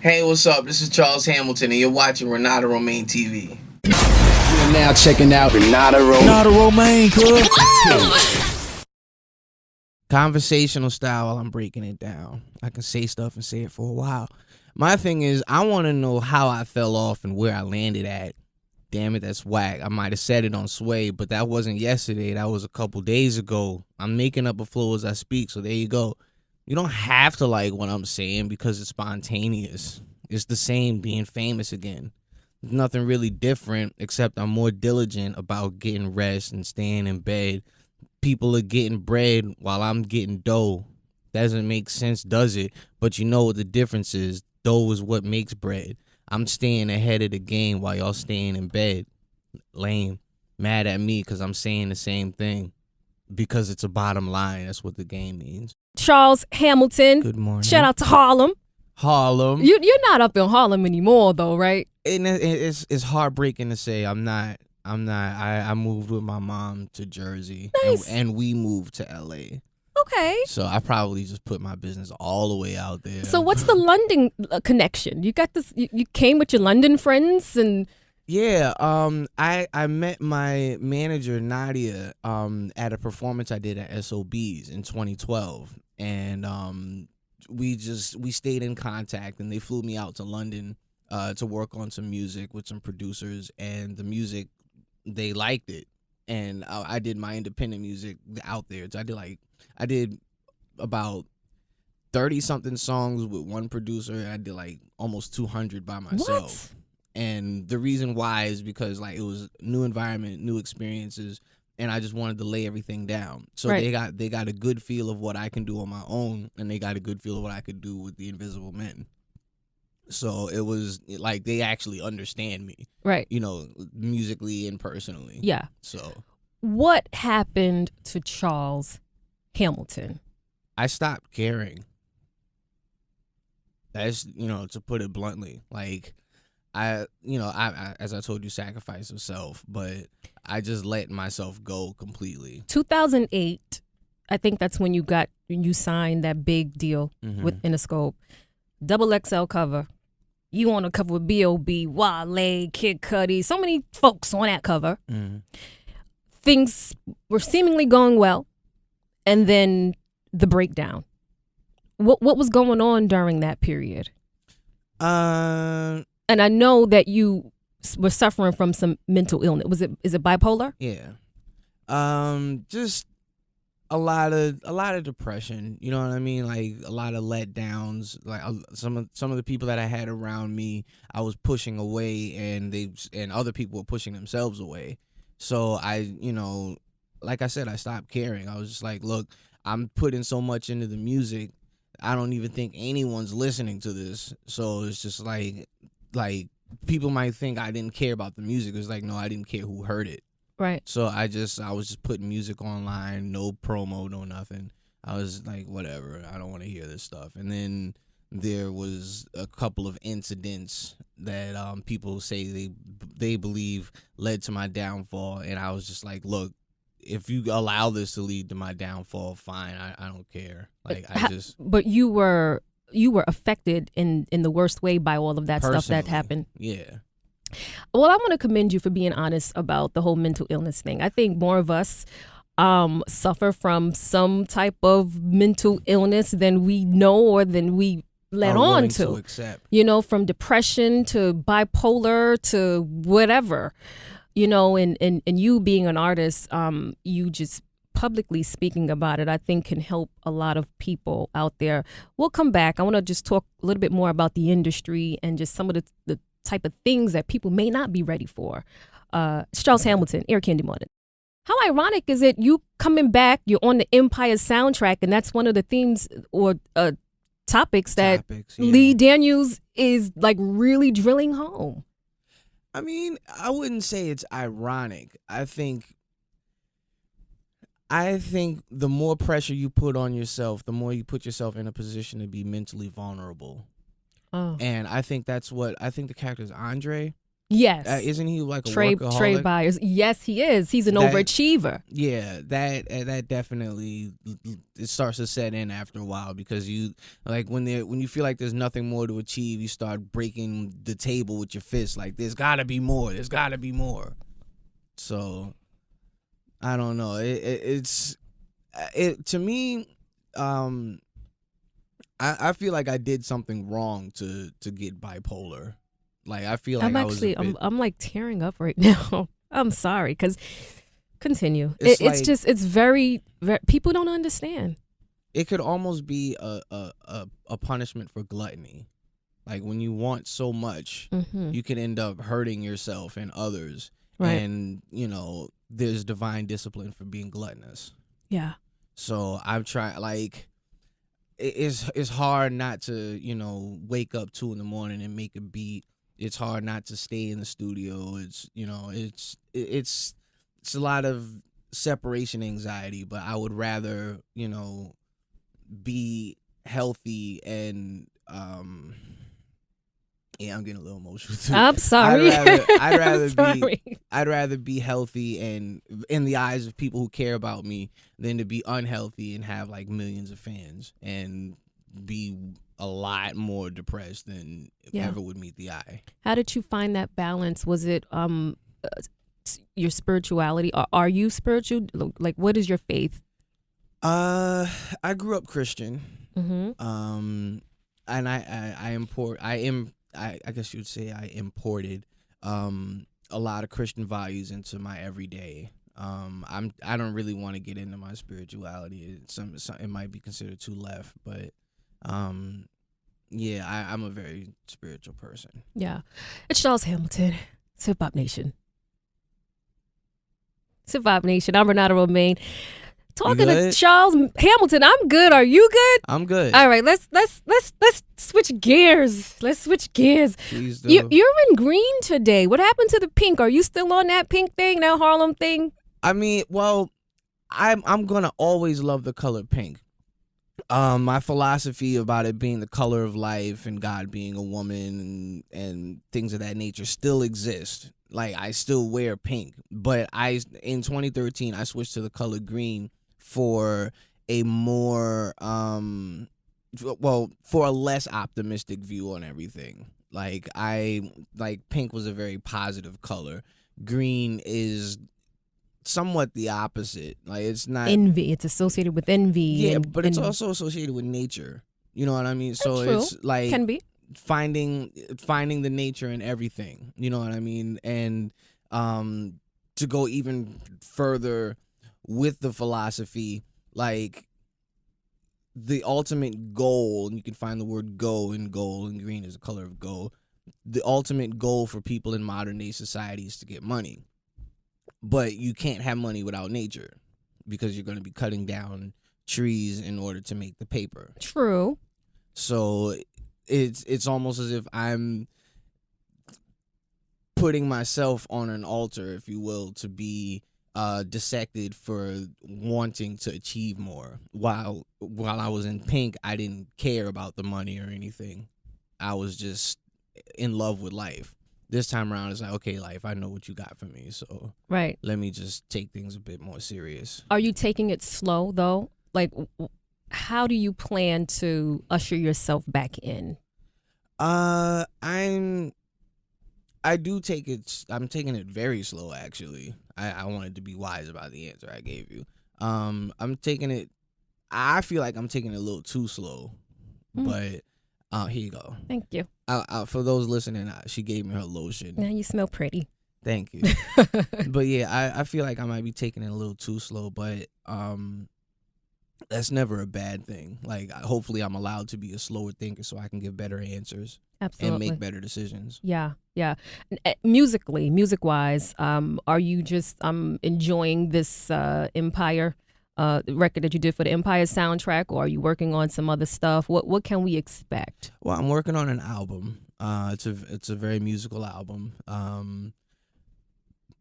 Hey, what's up? This is Charles Hamilton, and you're watching Renada Romaine TV. You're now checking out Renada Romaine, cuz. Conversational style while I'm breaking it down. I can say stuff and say it for a while. My thing is, I want to know how I fell off and where I landed at. Damn it, that's whack. I might have said it on Sway, but that wasn't yesterday. That was a couple days ago. I'm making up a flow as I speak, so there you go. You don't have to like what I'm saying because it's spontaneous. It's the same being famous again. Nothing really different except I'm more diligent about getting rest and staying in bed. People are getting bread while I'm getting dough. Doesn't make sense, does it? But you know what the difference is. Dough is what makes bread. I'm staying ahead of the game while y'all staying in bed. Lame. Mad at me because I'm saying the same thing. Because it's a bottom line. That's what the game means. Charles Hamilton. Good morning. Shout out to Harlem. Harlem. You're not up in Harlem anymore, though, right? And it's heartbreaking to say I'm not. I moved with my mom to Jersey. Nice. And we moved to LA. Okay. So I probably just put my business all the way out there. So what's the London connection? You got this. You came with your London friends and. Yeah, I met my manager Nadia at a performance I did at SOBs in 2012, and we stayed in contact, and they flew me out to London to work on some music with some producers, and the music, they liked it, and I did my independent music out there. So I did about 30 something songs with one producer. I did like almost 200 by myself. What? And the reason why is because like it was new environment, new experiences, and I just wanted to lay everything down. So right. they got a good feel of what I can do on my own, and they got a good feel of what I could do with the Invisible Men. So it was like they actually understand me, right? You know, musically and personally. Yeah. So what happened to Charles Hamilton? I stopped caring. That's, you know, to put it bluntly, like. I as I told you, sacrifice of self, but I just let myself go completely. 2008, I think that's when you signed that big deal with Interscope. Double XL cover. You on a cover with B.O.B., Wale, Kid Cudi, so many folks on that cover. Things were seemingly going well, and then the breakdown. What was going on during that period? And I know that you were suffering from some mental illness. Is it bipolar? Yeah. Just a lot of depression. You know what I mean? Like a lot of letdowns. Like some of the people that I had around me, I was pushing away, and other people were pushing themselves away. So like I said, I stopped caring. I was just like, look, I'm putting so much into the music. I don't even think anyone's listening to this. So it's just like people might think I didn't care about the music. It's like, no, I didn't care who heard it. Right. So I was just putting music online, no promo, no nothing. I was like, whatever, I don't want to hear this stuff. And then there was a couple of incidents that people say they believe led to my downfall, and I was just like, look, if you allow this to lead to my downfall, fine, I don't care. Like But you were affected in the worst way by all of that stuff that happened. Yeah. Well, I want to commend you for being honest about the whole mental illness thing. I think more of us suffer from some type of mental illness than we know or than we let on to accept. You know, from depression to bipolar to whatever. You know, and you being an artist, you just publicly speaking about it, I think can help a lot of people out there. We'll come back. I want to just talk a little bit more about the industry and just some of the type of things that people may not be ready for. Charles Hamilton, Air Candy Morning. How ironic is it you coming back, you're on the Empire soundtrack, and that's one of the themes or topics that yeah. Lee Daniels is like really drilling home. I mean, I wouldn't say it's ironic. I think the more pressure you put on yourself, the more you put yourself in a position to be mentally vulnerable. Oh. And I think that's what the character is Andre. Yes. Isn't he like a Trey workaholic? Byers. Yes, he is. He's an That- overachiever. Yeah, that definitely it starts to set in after a while, because you like when you feel like there's nothing more to achieve, you start breaking the table with your fist. Like, there's gotta be more. There's gotta be more. So I don't know. It's to me. I feel like I did something wrong to get bipolar. Like, I feel like I'm like tearing up right now. I'm sorry, because continue. It's It's very, very, people don't understand. It could almost be a punishment for gluttony. Like, when you want so much, you can end up hurting yourself and others. Right. And, there's divine discipline for being gluttonous. Yeah. So I'm trying, like, it's hard not to, wake up 2 a.m. and make a beat. It's hard not to stay in the studio. It's a lot of separation anxiety, but I would rather, be healthy and yeah, I'm getting a little emotional too. I'm sorry. I'd rather be healthy and in the eyes of people who care about me than to be unhealthy and have like millions of fans and be a lot more depressed than ever would meet the eye. How did you find that balance? Was it your spirituality? Are you spiritual? Like, what is your faith? I grew up Christian. Mm-hmm. And I guess you would say I imported a lot of Christian values into my everyday. I don't really want to get into my spirituality. It might be considered too left, but yeah, I'm a very spiritual person. Yeah. It's Charles Hamilton, Hip Hop Nation. Hip Hop Nation. I'm Renada Romaine. Talking to Charles Hamilton. I'm good. Are you good? I'm good. All right, let's switch gears. Let's switch gears. Please do. You're in green today. What happened to the pink? Are you still on that pink thing, that Harlem thing? I mean, well, I'm gonna always love the color pink. My philosophy about it being the color of life and God being a woman and things of that nature still exist. Like, I still wear pink, but in 2013 I switched to the color green for a more for a less optimistic view on everything. Like, pink was a very positive color. Green is somewhat the opposite. Like, it's not envy. It's associated with envy. Yeah, but it's also associated with nature. You know what I mean? So true. It's like Can be finding the nature in everything. You know what I mean? And to go even further with the philosophy, like, the ultimate goal, and you can find the word go in gold, and green is the color of gold. The ultimate goal for people in modern day society is to get money. But you can't have money without nature, because you're going to be cutting down trees in order to make the paper. True. So it's almost as if I'm putting myself on an altar, if you will, to be dissected for wanting to achieve more. While I was in pink, I didn't care about the money or anything. I was just in love with life. This time around, it's like, okay, life, I know what you got for me, so right. Let me just take things a bit more serious. Are you taking it slow, though? Like, how do you plan to usher yourself back in? I'm taking it very slow, actually. I wanted to be wise about the answer I gave you. I feel like I'm taking it a little too slow, but here you go. Thank you. For those listening, she gave me her lotion. Now you smell pretty. Thank you. But yeah, I feel like I might be taking it a little too slow, but that's never a bad thing. Like, hopefully I'm allowed to be a slower thinker so I can give better answers. Absolutely. And make better decisions. Yeah. Music-wise, are you just enjoying this Empire record that you did for the Empire soundtrack, or are you working on some other stuff? What can we expect? Well, I'm working on an album. It's a very musical album.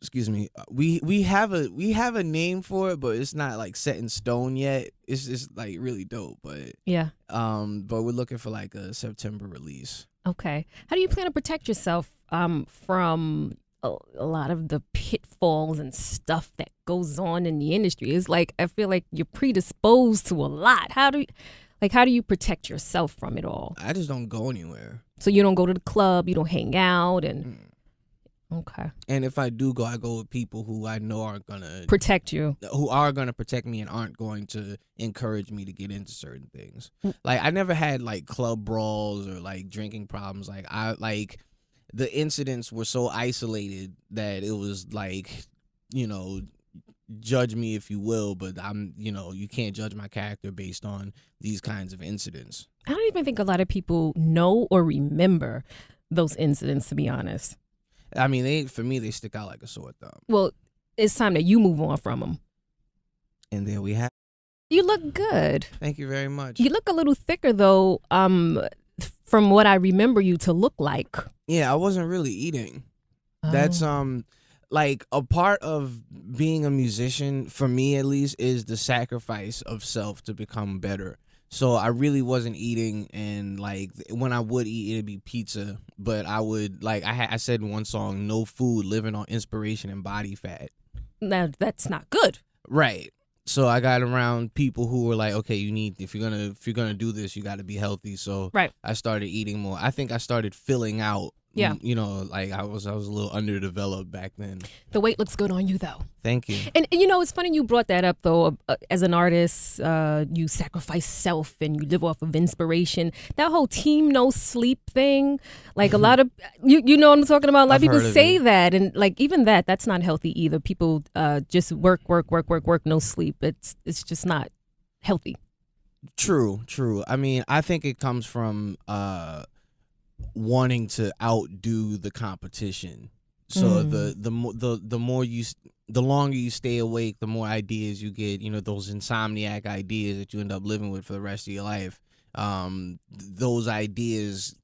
Excuse me. We have a name for it, but it's not like set in stone yet. It's just like really dope, but yeah. But we're looking for like a September release. Okay. How do you plan to protect yourself from a lot of the pitfalls and stuff that goes on in the industry. It's like I feel like you're predisposed to a lot. How do you protect yourself from it all? I just don't go anywhere. So you don't go to the club, you don't hang out, and okay. And if I do go, I go with people who I know are gonna Protect you. who are gonna protect me and aren't going to encourage me to get into certain things. Like I never had like club brawls or like drinking problems. Like the incidents were so isolated that it was like, judge me if you will, but you can't judge my character based on these kinds of incidents. I don't even think a lot of people know or remember those incidents, to be honest. I mean, for me, they stick out like a sore thumb. Well, it's time that you move on from them. And there we have. You look good. Thank you very much. You look a little thicker, though, from what I remember you to look like. Yeah, I wasn't really eating. That's like a part of being a musician, for me at least, is the sacrifice of self to become better. So I really wasn't eating, and like when I would eat, it'd be pizza. But I would I said in one song, no food, living on inspiration and body fat. Now that's not good. Right. So I got around people who were like, okay, if you're gonna do this, you got to be healthy. So right. I started eating more. I think I started filling out. Yeah. Like I was a little underdeveloped back then. The weight looks good on you, though. Thank you. And it's funny you brought that up, though. As an artist, you sacrifice self and you live off of inspiration. That whole team no sleep thing, like a lot of you know what I'm talking about. A lot of people say that, and like even that's not healthy either. People just work, no sleep. It's just not healthy. True. I mean, I think it comes from wanting to outdo the competition. So the longer you stay awake, the more ideas you get, those insomniac ideas that you end up living with for the rest of your life. Those ideas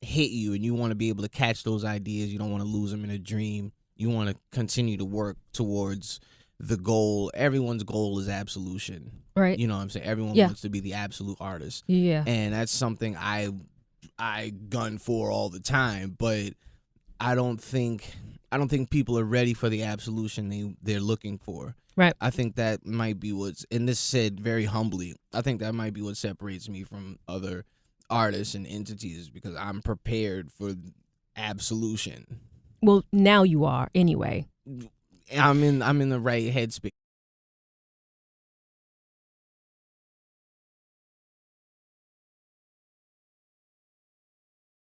hit you and you want to be able to catch those ideas. You don't want to lose them in a dream. You want to continue to work towards the goal. Everyone's goal is absolution. Right. You know what I'm saying? Everyone wants to be the absolute artist. Yeah. And that's something I gun for all the time, but I don't think people are ready for the absolution they're looking for. Right. I think that might be and this said very humbly, I think that might be what separates me from other artists and entities, because I'm prepared for absolution. Well, now you are anyway. I'm in the right headspace.